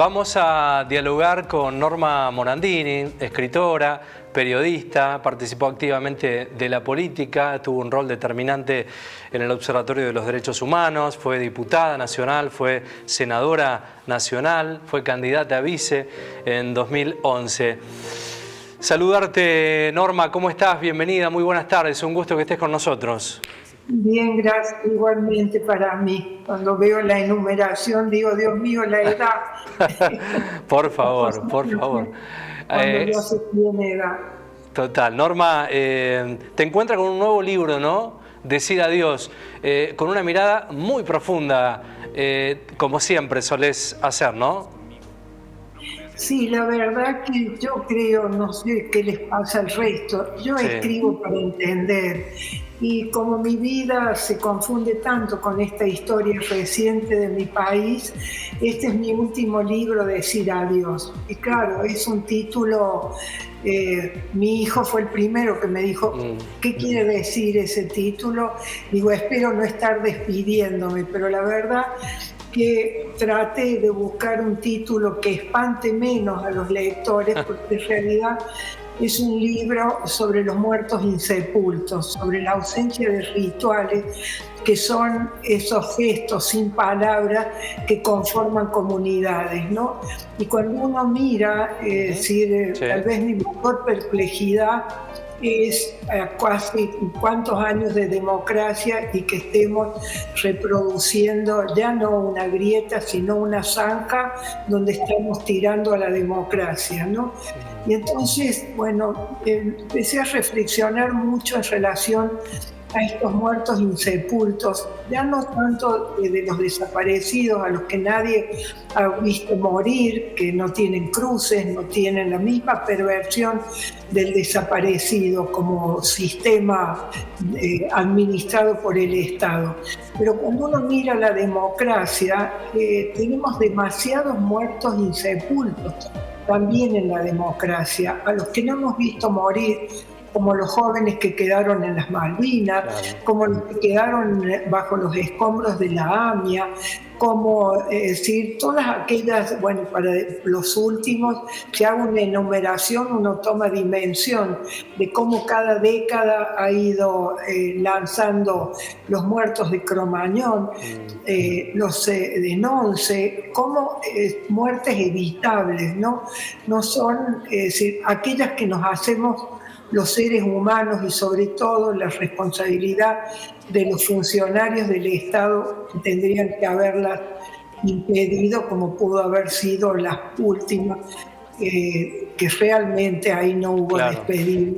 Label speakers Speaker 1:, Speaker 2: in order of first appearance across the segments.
Speaker 1: Vamos a dialogar con Norma Morandini, escritora, periodista, participó activamente de la política, tuvo un rol determinante en el Observatorio de los Derechos Humanos, fue diputada nacional, fue senadora nacional, fue candidata a vice en 2011. Saludarte, Norma, ¿cómo estás? Bienvenida, muy buenas tardes, un gusto que estés con nosotros.
Speaker 2: Bien, gracias, igualmente para mí. Cuando veo la enumeración digo, Dios mío, la edad.
Speaker 1: Por favor, por favor.
Speaker 2: Cuando ya se tiene edad.
Speaker 1: Total. Norma, te encuentras con un nuevo libro, ¿no? Decir adiós, con una mirada muy profunda, como siempre solés hacer, ¿no?
Speaker 2: Sí, la verdad que yo creo, no sé qué les pasa al resto, yo
Speaker 1: Sí.
Speaker 2: escribo para entender y como mi vida se confunde tanto con esta historia reciente de mi país, este es mi último libro, Decir adiós. Y claro, es un título, mi hijo fue el primero que me dijo, ¿qué quiere decir ese título? Digo, espero no estar despidiéndome, pero la verdad que traté de buscar un título que espante menos a los lectores, porque en realidad es un libro sobre los muertos insepultos, sobre la ausencia de rituales, que son esos gestos sin palabras que conforman comunidades, ¿no? Y cuando uno mira,
Speaker 1: Sí.
Speaker 2: tal vez mi mayor perplejidad es casi cuántos años de democracia y que estemos reproduciendo ya no una grieta, sino una zanja donde estamos tirando a la democracia, ¿no? Y entonces, bueno, empecé a reflexionar mucho en relación a estos muertos insepultos, ya no tanto de los desaparecidos, a los que nadie ha visto morir, que no tienen cruces, no tienen la misma perversión del desaparecido como sistema administrado por el Estado. Pero cuando uno mira la democracia, tenemos demasiados muertos insepultos también en la democracia, a los que no hemos visto morir, como los jóvenes que quedaron en las Malvinas, claro, como los que quedaron bajo los escombros de la AMIA, como decir, todas aquellas, bueno, para los últimos, si hago una enumeración, uno toma dimensión de cómo cada década ha ido lanzando los muertos de Cromañón, los de Nonce, como muertes evitables, ¿no? No son, decir, aquellas que nos hacemos los seres humanos y sobre todo la responsabilidad de los funcionarios del Estado que tendrían que haberlas impedido, como pudo haber sido las últimas, que realmente ahí no hubo despedido.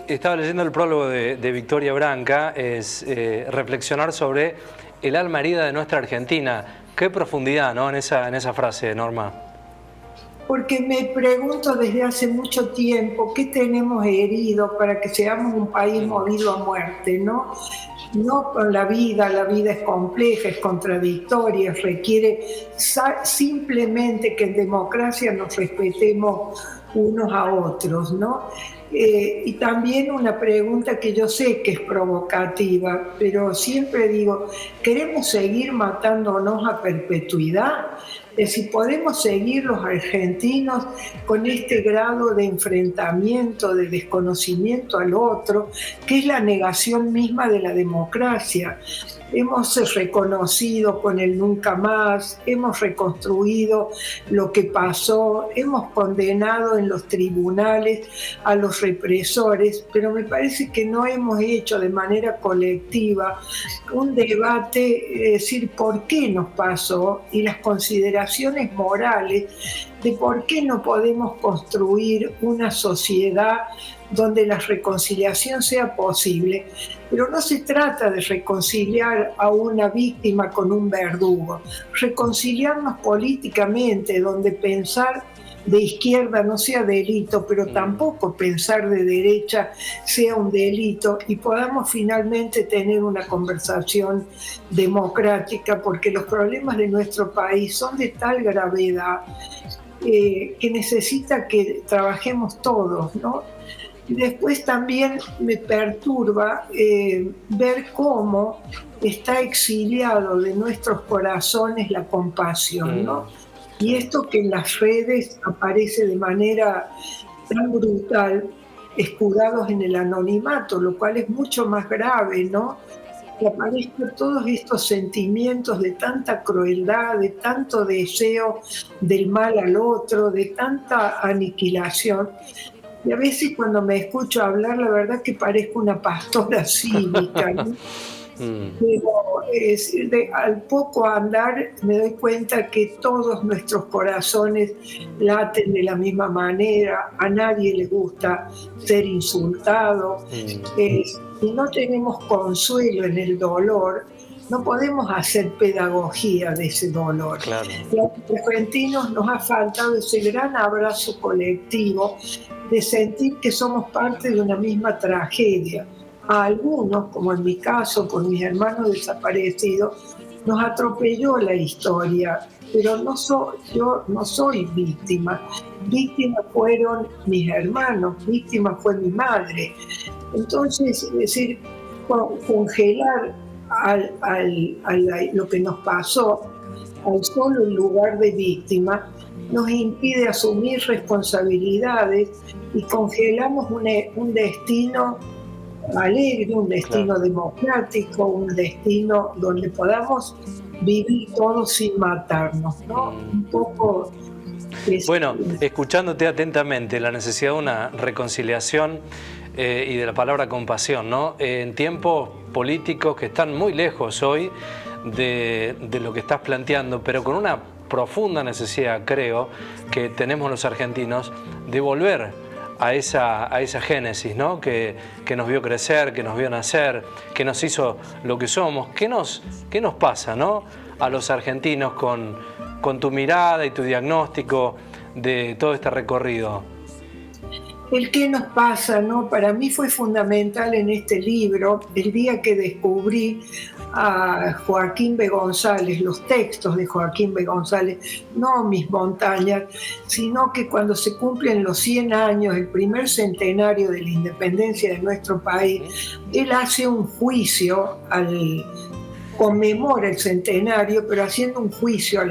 Speaker 1: Estaba leyendo el prólogo de Victoria Branca, es reflexionar sobre el alma herida de nuestra Argentina. Qué profundidad, ¿no? en esa frase, Norma.
Speaker 2: Porque me pregunto desde hace mucho tiempo qué tenemos herido para que seamos un país movido a muerte, ¿no? No con la vida es compleja, es contradictoria, requiere simplemente que en democracia nos respetemos unos a otros, ¿no? Y también una pregunta que yo sé que es provocativa, pero siempre digo, ¿queremos seguir matándonos a perpetuidad? Si podemos seguir los argentinos con este grado de enfrentamiento, de desconocimiento al otro, que es la negación misma de la democracia. Hemos reconocido con el nunca más, hemos reconstruido lo que pasó, hemos condenado en los tribunales a los represores, pero me parece que no hemos hecho de manera colectiva un debate, es decir, por qué nos pasó y las consideraciones morales de por qué no podemos construir una sociedad donde la reconciliación sea posible. Pero no se trata de reconciliar a una víctima con un verdugo, reconciliarnos políticamente, donde pensar de izquierda no sea delito, pero tampoco pensar de derecha sea un delito y podamos finalmente tener una conversación democrática, porque los problemas de nuestro país son de tal gravedad que necesita que trabajemos todos, ¿no? Y después también me perturba ver cómo está exiliado de nuestros corazones la compasión, ¿no? Y esto que en las redes aparece de manera tan brutal, escudados en el anonimato, lo cual es mucho más grave, ¿no? Que aparezcan todos estos sentimientos de tanta crueldad, de tanto deseo del mal al otro, de tanta aniquilación. Y a veces cuando me escucho hablar, la verdad que parezco una pastora cívica, ¿no? Pero al poco andar me doy cuenta que todos nuestros corazones laten de la misma manera, a nadie le gusta ser insultado. Si no tenemos consuelo en el dolor, no podemos hacer pedagogía de ese dolor.
Speaker 1: Claro.
Speaker 2: Y a los argentinos nos ha faltado ese gran abrazo colectivo de sentir que somos parte de una misma tragedia. A algunos, como en mi caso, con mis hermanos desaparecidos, nos atropelló la historia, pero yo no soy víctima. Víctimas fueron mis hermanos, víctima fue mi madre. Entonces, es decir, congelar lo que nos pasó al solo lugar de víctima nos impide asumir responsabilidades y congelamos un destino alegre, un destino democrático, un destino donde podamos vivir todos sin matarnos, ¿no? Un poco...
Speaker 1: Bueno, escuchándote atentamente, la necesidad de una reconciliación y de la palabra compasión, ¿no? En tiempos políticos que están muy lejos hoy de lo que estás planteando, pero con una profunda necesidad, creo, que tenemos los argentinos de volver a esa génesis, ¿no? Que nos vio crecer, que nos vio nacer, que nos hizo lo que somos. ¿Qué nos pasa, ¿no? A los argentinos con tu mirada y tu diagnóstico de todo este recorrido?
Speaker 2: El qué nos pasa, ¿no? Para mí fue fundamental en este libro el día que descubrí a Joaquín B. González, los textos de Joaquín B. González, no Mis montañas, sino que cuando se cumplen los 100 años, el primer centenario de la independencia de nuestro país, él hace un juicio conmemora el centenario, pero haciendo un juicio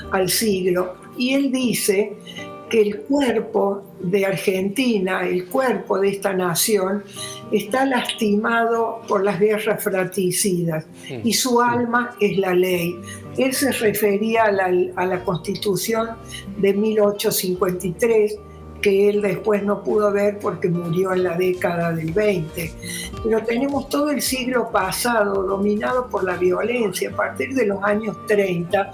Speaker 2: al siglo. Y él dice que el cuerpo de Argentina, el cuerpo de esta nación, está lastimado por las guerras fratricidas y su alma es la ley. Él se refería a la Constitución de 1853, que él después no pudo ver porque murió en la década del 20. Pero tenemos todo el siglo pasado dominado por la violencia. A partir de los años 30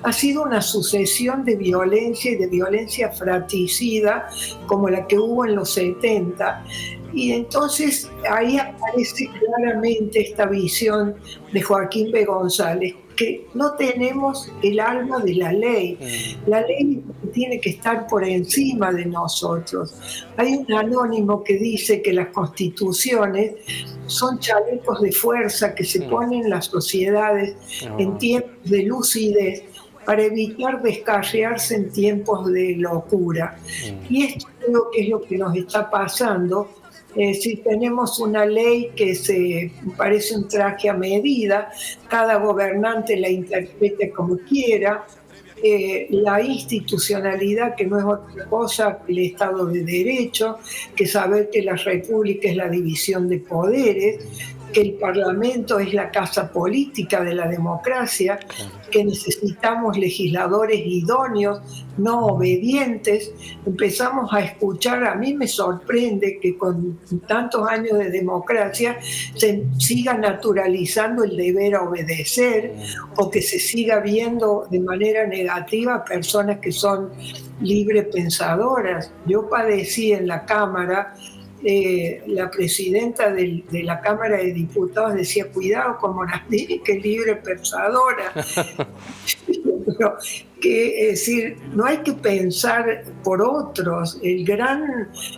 Speaker 2: ha sido una sucesión de violencia y de violencia fratricida como la que hubo en los 70. Y entonces ahí aparece claramente esta visión de Joaquín B. González, que no tenemos el alma de la ley. La ley tiene que estar por encima de nosotros. Hay un anónimo que dice que las constituciones son chalecos de fuerza que se ponen las sociedades en tiempos de lucidez para evitar descarriarse en tiempos de locura. Y esto creo que es lo que nos está pasando. Si tenemos una ley que se parece un traje a medida, cada gobernante la interprete como quiera, la institucionalidad, que no es otra cosa que el Estado de Derecho, que saber que la República es la división de poderes, que el Parlamento es la casa política de la democracia, que necesitamos legisladores idóneos, no obedientes. Empezamos a escuchar, a mí me sorprende que con tantos años de democracia se siga naturalizando el deber a obedecer o que se siga viendo de manera negativa a personas que son librepensadoras. Yo padecí en la Cámara. La presidenta de la Cámara de Diputados decía, cuidado con Morandini, que es libre pensadora. Pero que, es decir, no hay que pensar por otros.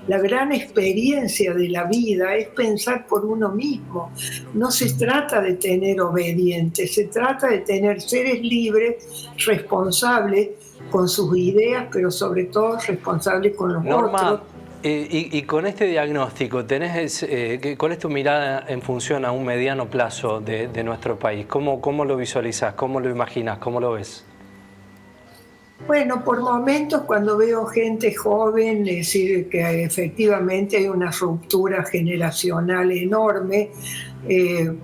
Speaker 2: La gran experiencia de la vida es pensar por uno mismo. No se trata de tener obedientes, se trata de tener seres libres, responsables con sus ideas, pero sobre todo responsables con los otros.
Speaker 1: Y con este diagnóstico, ¿cuál es tu mirada en función a un mediano plazo de nuestro país? ¿Cómo lo visualizás? ¿Cómo lo imaginas? ¿Cómo lo ves?
Speaker 2: Bueno, por momentos cuando veo gente joven, es decir, que efectivamente hay una ruptura generacional enorme,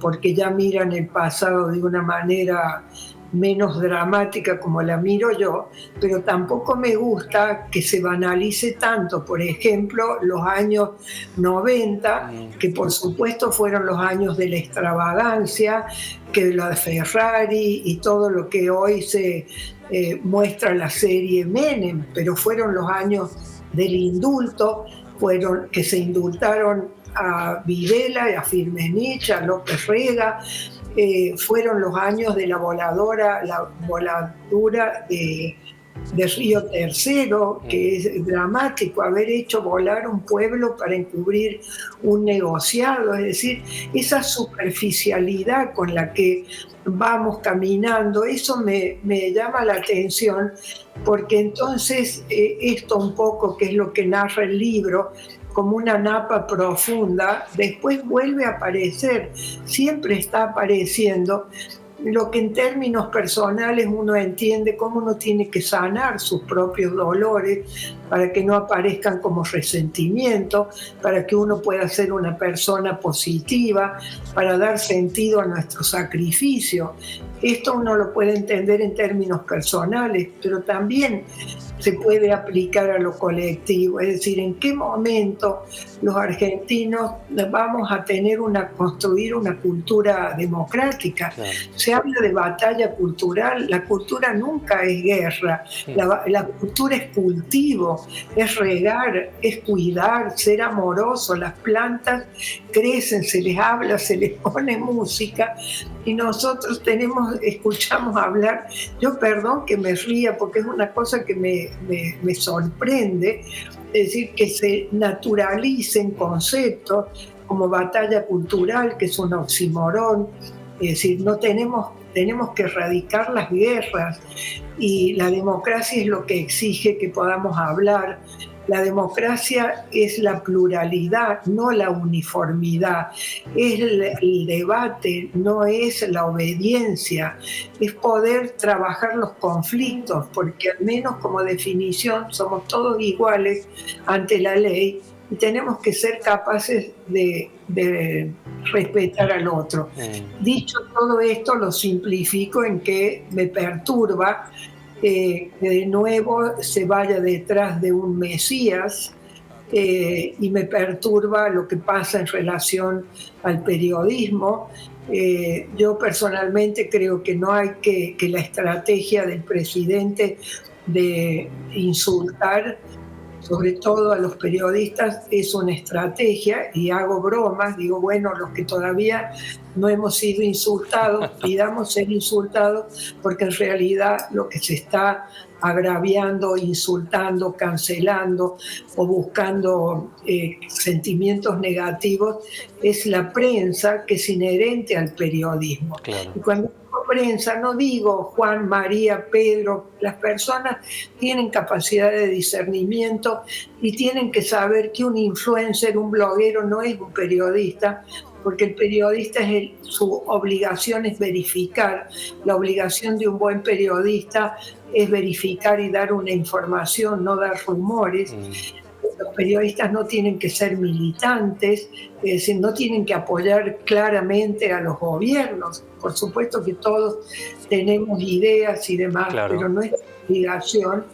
Speaker 2: porque ya miran el pasado de una manera menos dramática como la miro yo, pero tampoco me gusta que se banalice tanto, por ejemplo, los años 90, que por supuesto fueron los años de la extravagancia, que la de Ferrari y todo lo que hoy se muestra la serie Menem, pero fueron los años del indulto, fueron que se indultaron a Videla, a Firmenich, a López Rega, fueron los años de la voladura de Río Tercero, que es dramático, haber hecho volar un pueblo para encubrir un negociado, es decir, esa superficialidad con la que vamos caminando, eso me llama la atención, porque entonces esto un poco, que es lo que narra el libro, como una napa profunda, después vuelve a aparecer, siempre está apareciendo, lo que en términos personales uno entiende cómo uno tiene que sanar sus propios dolores para que no aparezcan como resentimiento, para que uno pueda ser una persona positiva, para dar sentido a nuestro sacrificio. Esto uno lo puede entender en términos personales, pero también se puede aplicar a lo colectivo, es decir, en qué momento los argentinos vamos a construir una cultura democrática. Claro. Se habla de batalla cultural, la cultura nunca es guerra, la cultura es cultivo, es regar, es cuidar, ser amoroso, las plantas crecen, se les habla, se les pone música, y nosotros escuchamos hablar, yo perdón que me ría porque es una cosa que me sorprende, es decir, que se naturalicen conceptos como batalla cultural, que es un oxímoron, es decir, tenemos que erradicar las guerras, y la democracia es lo que exige que podamos hablar. La democracia es la pluralidad, no la uniformidad. Es el debate, no es la obediencia. Es poder trabajar los conflictos, porque al menos como definición somos todos iguales ante la ley y tenemos que ser capaces de respetar al otro. Dicho todo esto, lo simplifico en que me perturba que de nuevo se vaya detrás de un Mesías, y me perturba lo que pasa en relación al periodismo. Yo personalmente creo que no hay que la estrategia del presidente de insultar, sobre todo a los periodistas, es una estrategia, y hago bromas, digo, bueno, los que todavía no hemos sido insultados, pidamos ser insultados, porque en realidad lo que se está agraviando, insultando, cancelando o buscando sentimientos negativos es la prensa, que es inherente al periodismo. Claro. Y cuando digo prensa, no digo Juan, María, Pedro, las personas tienen capacidad de discernimiento y tienen que saber que un influencer, un bloguero no es un periodista, porque el periodista su obligación es verificar. La obligación de un buen periodista es verificar y dar una información, no dar rumores. Los periodistas no tienen que ser militantes, es decir, no tienen que apoyar claramente a los gobiernos. Por supuesto que todos tenemos ideas y demás, claro, pero nuestra obligación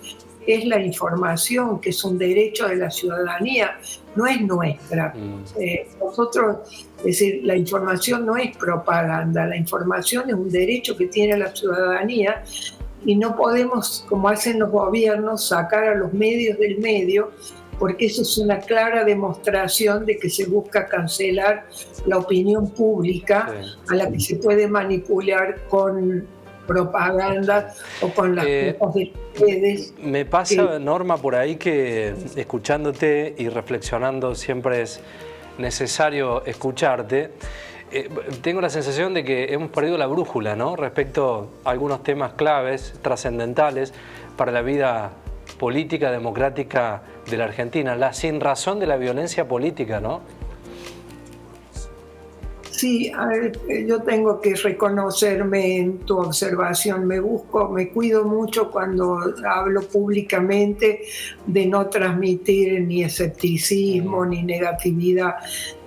Speaker 2: es la información, que es un derecho de la ciudadanía, no es nuestra. Nosotros, es decir, la información no es propaganda, la información es un derecho que tiene la ciudadanía, y no podemos, como hacen los gobiernos, sacar a los medios del medio, porque eso es una clara demostración de que se busca cancelar la opinión pública, a la que se puede manipular con propaganda o con las cosas de redes.
Speaker 1: Me pasa, Norma, por ahí que escuchándote y reflexionando siempre es necesario escucharte. Tengo la sensación de que hemos perdido la brújula, ¿no?, respecto a algunos temas claves, trascendentales para la vida política, democrática de la Argentina, la sinrazón de la violencia política, ¿no?
Speaker 2: Sí, yo tengo que reconocerme en tu observación. Me cuido mucho cuando hablo públicamente de no transmitir ni escepticismo ni negatividad,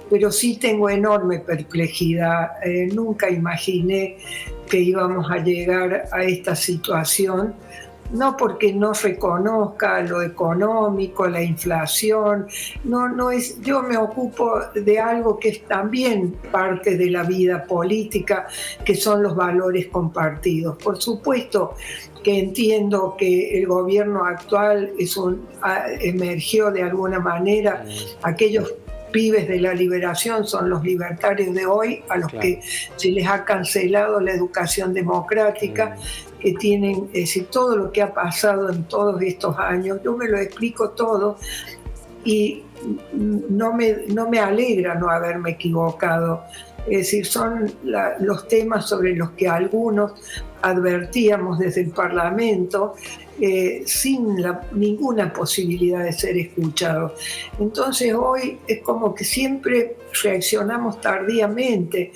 Speaker 2: pero sí tengo enorme perplejidad. Nunca imaginé que íbamos a llegar a esta situación. No porque no reconozca lo económico, la inflación, no es, yo me ocupo de algo que es también parte de la vida política, que son los valores compartidos. Por supuesto que entiendo que el gobierno actual emergió de alguna manera, aquellos pibes de la liberación son los libertarios de hoy, a los que se les ha cancelado la educación democrática, que tienen, es decir, todo lo que ha pasado en todos estos años. Yo me lo explico todo y no me alegra no haberme equivocado. Es decir, son los temas sobre los que algunos advertíamos desde el Parlamento sin ninguna posibilidad de ser escuchados. Entonces hoy es como que siempre reaccionamos tardíamente.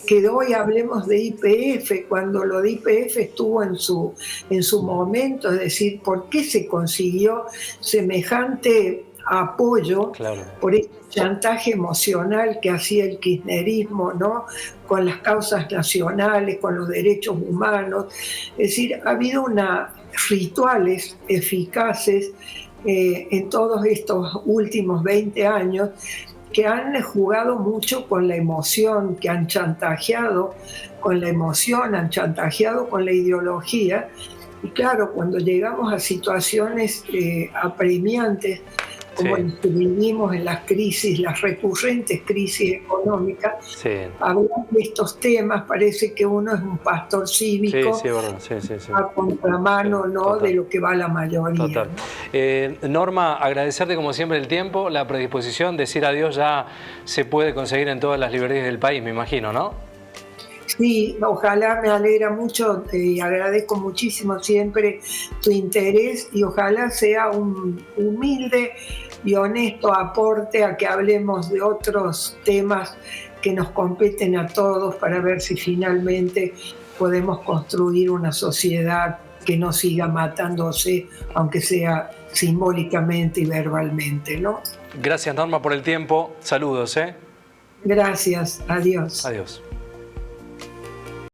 Speaker 2: Que hoy hablemos de YPF, cuando lo de YPF estuvo en su momento, es decir, ¿por qué se consiguió semejante apoyo por este chantaje emocional que hacía el kirchnerismo, ¿no? Con las causas nacionales, con los derechos humanos? Es decir, ha habido rituales eficaces en todos estos últimos 20 años que han jugado mucho con la emoción, que han chantajeado con la emoción, han chantajeado con la ideología. Y claro, cuando llegamos a situaciones apremiantes, como las que vivimos en las crisis, las recurrentes crisis económicas, hablar de estos temas parece que uno es un pastor cívico a contramano, ¿no? De lo que va la mayoría.
Speaker 1: Norma, agradecerte como siempre el tiempo, la predisposición, decir adiós ya se puede conseguir en todas las librerías del país, me imagino, ¿no?
Speaker 2: Sí, ojalá, me alegra mucho y agradezco muchísimo siempre tu interés y ojalá sea un humilde y honesto aporte a que hablemos de otros temas que nos competen a todos para ver si finalmente podemos construir una sociedad que no siga matándose, aunque sea simbólicamente y verbalmente, ¿no?
Speaker 1: Gracias, Norma, por el tiempo. Saludos, ¿eh?
Speaker 2: Gracias. Adiós.
Speaker 1: Adiós.